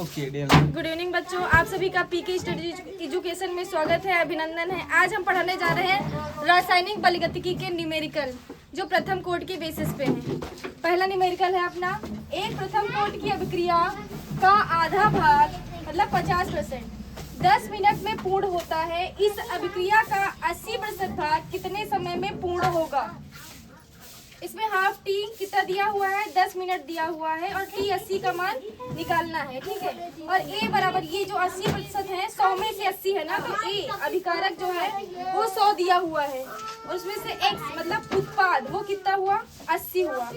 Good evening बच्चों, आप सभी का पीके स्टडी एजुकेशन में स्वागत है, अभिनंदन है। आज हम पढ़ाने जा रहे हैं रासायनिक बलगतिकी के न्यूमेरिकल, जो प्रथम कोड के बेसिस पे हैं। पहला न्यूमेरिकल है अपना, एक प्रथम कोड की अभिक्रिया का आधा भाग मतलब 50% 10 मिनट में पूर्ण होता है। इस अभिक्रिया का 80% भाग कितने समय में पूर्ण होगा? इसमें हाफ टी कितना दिया हुआ है, 10 मिनट दिया हुआ है और टी 80 का मान निकालना है, ठीक है। और ए बराबर ये जो 80% है, 100 में से 80 है ना, तो ए अभिकारक जो है वो 100 दिया हुआ है और उसमें से एक्स मतलब उत्पाद वो कितना हुआ, 80 हुआ।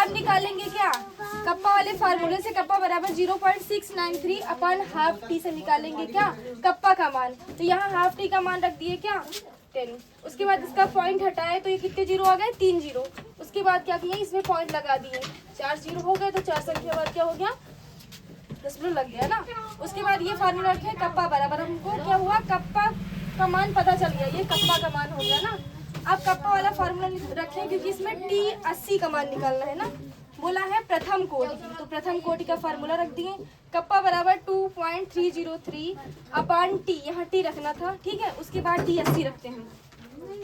अब निकालेंगे क्या, कप्पा वाले फार्मूले से कप्पा बराबर 0.693 अपन हाफ टी से निकालेंगे क्या, कप्पा का मान। तो यहाँ हाफ टी का मान रख दिए क्या, 10। उसके बाद इसका पॉइंट हटाए तो ये कितने जीरो आ गए, 3 जीरो। उसके बाद क्या किए, इसमें पॉइंट लगा दिए, 4 जीरो हो गए, तो 4 संख्या बाद क्या हो गया, दशमलव लग गया ना। उसके बाद ये फार्मूला रखे कप्पा बराबर, हमको क्या हुआ, कप्पा का मान पता चल गया, ये कप्पा का मान हो गया ना। अब कप्पा वाला फार्मूला रखें क्योंकि इसमें टी 80 का मान निकालना है ना। बोला है प्रथम कोटि, तो प्रथम कोटि का फार्मूला रख दिए, कप्पा बराबर 2.303 अपान टी, यहाँ टी रखना था, ठीक है। उसके बाद टी 80 रखते हैं,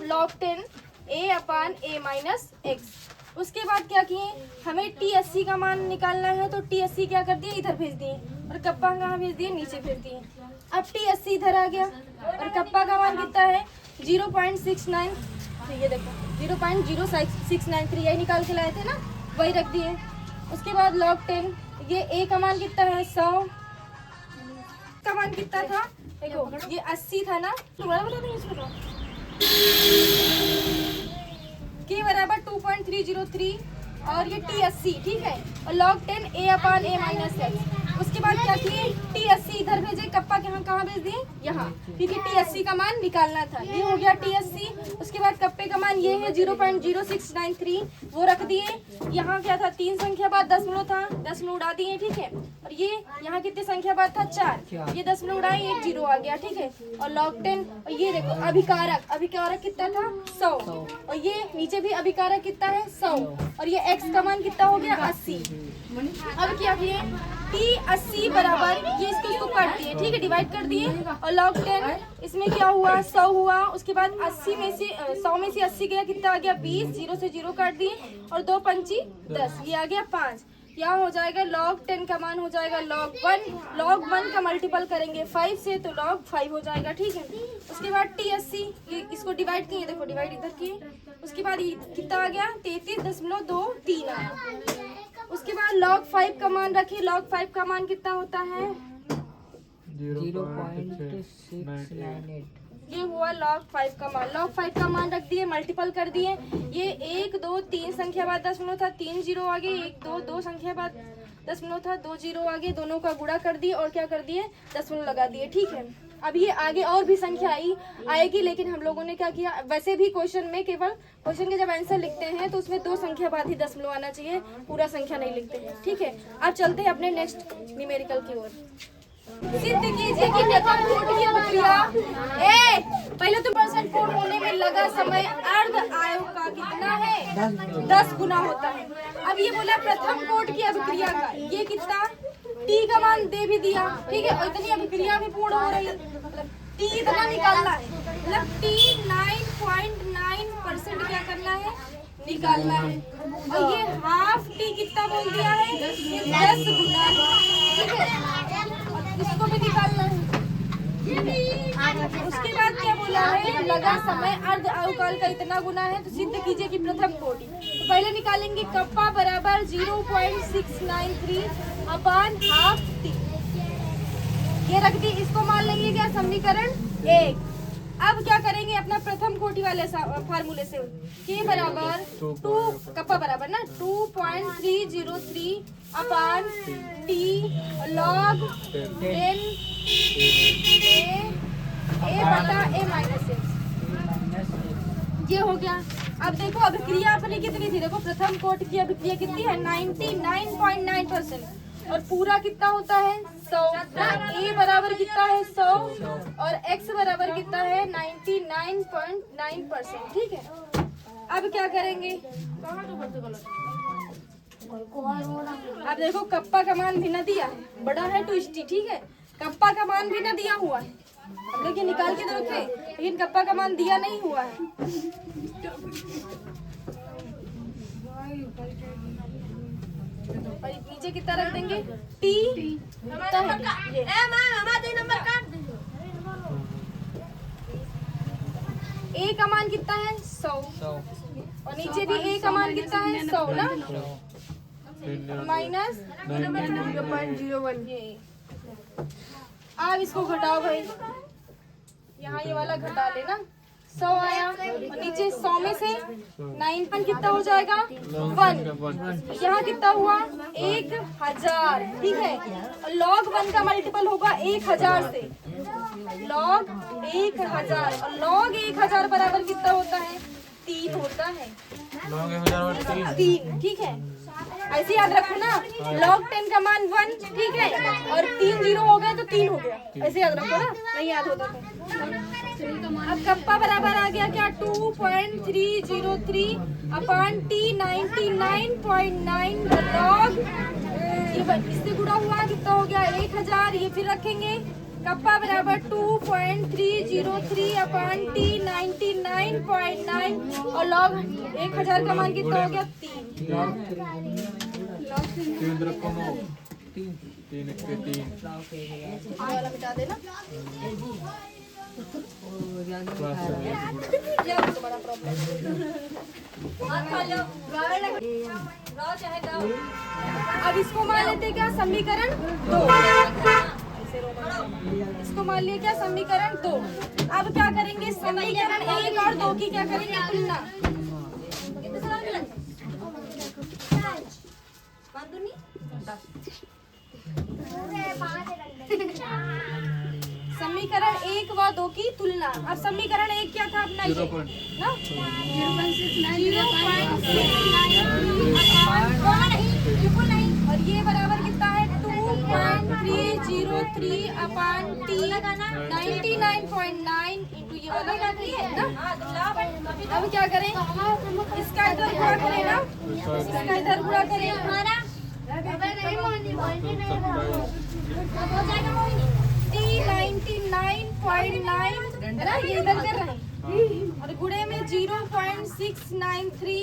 log 10 a upon a minus x. उसके बाद क्या किए, हमें टी 80 का मान निकालना है, तो टी 80 क्या कर दिए, इधर भेज दिए और कप्पा कहाँ भेज दिए, नीचे भेज दिए। अब टी 80 इधर आ गया और कप्पा का मान कितना है 0.69, तो ये देखो 0.0693 यही निकाल के लाए थे ना, वही रख दिए। उसके बाद log 10 ये a का मान कितना है 100 का मान कितना था, देखो ये 80 था ना, दोबारा बता देंगे इसको, के बराबर 2.303 और ये टी 80, ठीक है। और log 10 a upon a minus x. उसके बाद क्या किए, टी 80 इधर भेजे, कप्पा के हम कहाँ भेज दिए, यहाँ, क्योंकि टी 80 का मान निकालना था। ये हो गया टी 80। उसके बाद कप्पे का मान ये है 0.0693, वो रख दिए। यहाँ क्या था, 3 संख्या बाद दशमलव था, दशमलव उड़ा दिए, ठीक है। और ये यहाँ कितने संख्या बाद था, 4, ये दशमलव उड़ाए, 1 जीरो आ गया, ठीक है। और log 10 और ये देखो अभिकारक, अभिकारक कितना था 100 और ये नीचे भी अभिकारक कितना है 100 और ये x का मान कितना हो गया 80। अब क्या किए, टी 80 बराबर ये इसको काट दिए, ठीक है, डिवाइड कर दिए और log 10 इसमें क्या हुआ 100 हुआ। उसके बाद 80 में से 100 में से 80 गया, कितना आ गया 20, 0 से 0 काट दिए और 2 पंची 10, ये आ गया 5। यहाँ हो जाएगा log 10 का मान हो जाएगा log 1 का मल्टीपल करेंगे 5 से तो log 5 हो जाएगा, ठीक है। उसके बाद टी 80 ये इसको डिवाइड किए, देखो डिवाइड इधर किए। उसके बाद कितना आ गया 33.23 आया। उसके बाद log 5 का मान रखिए, log 5 का मान कितना होता है 0.698। ये हुआ log 5 का मान। log 5 का मान रख दिए, मल्टीपल कर दिए। ये 1 2 3 संख्या बाद दशमलव था, 3 जीरो आगे, 1 2 2 संख्या बाद दशमलव था, 2 जीरो आगे, दोनों का गुणा कर दिए और क्या कर दिए, दशमलव लगा दिए, ठीक है। अब ये आगे और भी संख्या आएगी, लेकिन हम लोगों ने क्या किया, वैसे भी क्वेश्चन में केवल क्वेश्चन के जब आंसर लिखते हैं तो उसमें 2 संख्या बाद ही दशमलव आना चाहिए, पूरा संख्या नहीं लिखते हैं, ठीक है। अब चलते हैं अपने नेक्स्ट न्यूमेरिकल की ओर। सिद्ध कीजिए कि प्रथम कोटि की अभिक्रिया पहले तो परसेंट पूर्ण होने में लगा समय अर्ध आयु का कितना है, 10 गुना होता है। अब ये बोला प्रथम कोटि की अभिक्रिया का ये कितना, टी का मान दे भी दिया, ठीक है, और इतनी अभिक्रिया भी पूर्ण हो रही है, मतलब टी इतना निकालना है, मतलब टी 9.9% क्या करना है, निकालना है। और ये हाफ टी कितना बोल दिया है, 10 गुना, ठीक है, इसको भी निकालना है। उसके बाद क्या बोला है, लगा समय अर्ध आयुकाल का इतना गुना है, तो सिद्ध कीजिए कि प्रथम कोटि। तो पहले निकालेंगे कप्पा बराबर 0.693 अपान हाफ टी, ये रख दी, इसको मान लेंगे क्या, समीकरण 1। अब क्या करेंगे, अपना प्रथम कोटि वाले फार्मूले से के बराबर 2 कप्पा बराबर ना 2.303 अपान टी log 10 a बटा a माइनस एक्स, ये हो गया। अब देखो अभिक्रिया अपनी कितनी थी, देखो प्रथम कोटि की अभिक्रिया कितनी है 99.9% और पूरा कितना होता है 100। a बराबर कितना है 100 और x बराबर कितना है 99.9%, ठीक है। अब क्या करेंगे, अब देखो कप्पा का मान भी न दिया है, बड़ा है ट्विस्टी, ठीक है। कप्पा का मान भी न दिया हुआ है, अब देखिए निकाल के देखे, लेकिन कप्पा का मान दिया नहीं हुआ है। और नीचे कितना रख देंगे, टी ए का मान कितना है 100, और नीचे भी ए का मान कितना है 100 ना, माइनस 0.01 ये। अब इसको घटाओ भाई, यहाँ ये वाला घटा लेना, 100 आया, और नीचे 100 में से 9 कितना हो जाएगा 1, यहाँ कितना हुआ 1000, ठीक है। और log 1 का मल्टीपल होगा 1000 से, log 1000, और log 1000 बराबर कितना होता है 3 होता है, log 1000 3, ठीक है। ऐसे याद रखो ना, log 10 का मान 1, ठीक है, और 3 0 हो गए तो 3 हो गया, ऐसे याद रखो ना, नहीं याद होता तो। अब कप्पा बराबर आ गया क्या 2.303 अपॉन T 99.9 log, ये इससे गुणा हुआ कितना हो गया 1000, ये फिर रखेंगे, कप्पा बराबर 2.303 अपॉन T 99.9, और log 1000 का मान कितना हो गया 3 रखो 3 वाला मिटा देना, बड़ा प्रॉब्लम। अब इसको मान लेते क्या समीकरण 2, इसको मान लिया क्या समीकरण 2। अब क्या करेंगे समीकरण 1 और 2 की क्या करेंगे तुलना, समीकरण 1 व 2 की तुलना। अब समीकरण 1 क्या था अपना, ये ना 0.69, और ये बराबर कितना है 2.303 अपॉन T 99.9 इंटू ये वाला है ना। अब क्या करें, इसका इधर गुणा करें ना, इसका इधर गुणा करें, T 99.9 है ना, ये इधर कर रहे हैं, और गुणे में 0.693,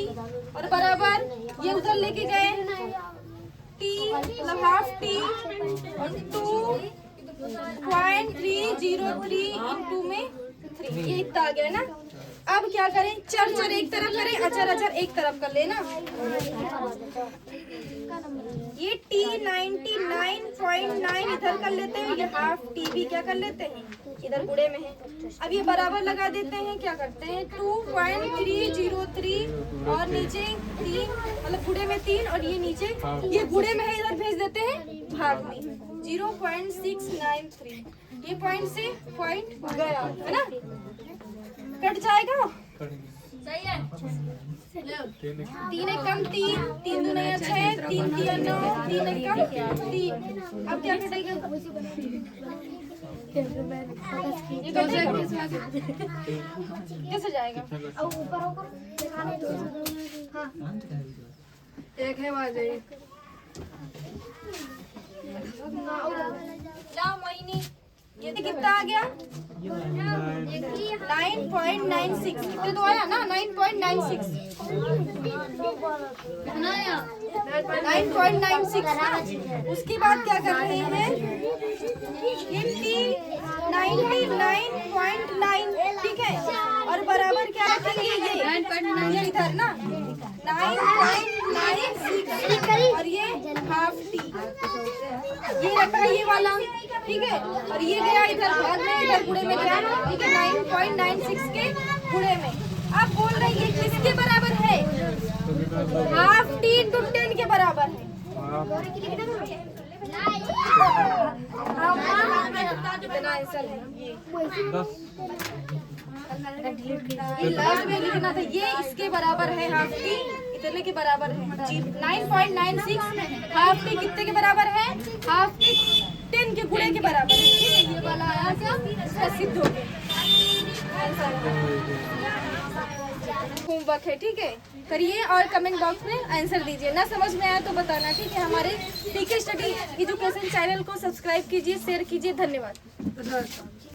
और बराबर ये उधर लेके गए T मतलब हाफ T और 2.303 इंटू में 3, ये इतना आ गया ना। अब क्या करें, चर एक तरफ करें, अचर एक तरफ कर लेना। ये T 99.9 इधर कर लेते हैं, ये हाफ T भी क्या कर लेते हैं इधर गुणे में है। अब ये बराबर लगा देते हैं, क्या करते हैं 2.303 और नीचे 3 मतलब गुणे में 3, और ये नीचे ये गुणे में है इधर भेज देते हैं भाग में 0.693, ये पॉइंट से पॉइंट गया है ना, कट जाएगा, सही है। 3 कम 3, 3 दूनी 6, 3 3 9, 3 कम 3। अब क्या कटेगा, ये कैसे जाएगा, अब ऊपर होकर एक है वहाँ जाइए जाओ मोहिनी, ये कितना आ गया 9.96, कितने तो आया ना 9.96, 9.96 ना। उसके बाद क्या कर रहे हैं 99.9, ठीक है, और बराबर क्या रखेंगे ये इधर ना 9.96, और ये हाफ T ये रखा है ये वाला, ठीक है, और ये गया इधर भाग में, इधर गुणे में गया, ठीक है 9.96 के गुणे में। अब बोल रहे हैं किसके बराबर है, हाफ T इंटू 10 के बराबर है। कितना आंसर है ये लास्ट में लिखना था, ये इसके बराबर है हाफ T, इतने के बराबर है 9.96, हाफ T कितने के बराबर है, हाफ T 10 के गुणे के बराबर है, ठीक है। ये वाला आया क्या, इसका सिद्ध हो गया। होमवर्क है, ठीक है, करिए और कमेंट बॉक्स में आंसर दीजिए। ना समझ में आया तो बताना, ठीक है। हमारे पीके स्टडी एजुकेशन चैनल को सब्सक्राइब कीजिए, शेयर कीजिए। धन्यवाद।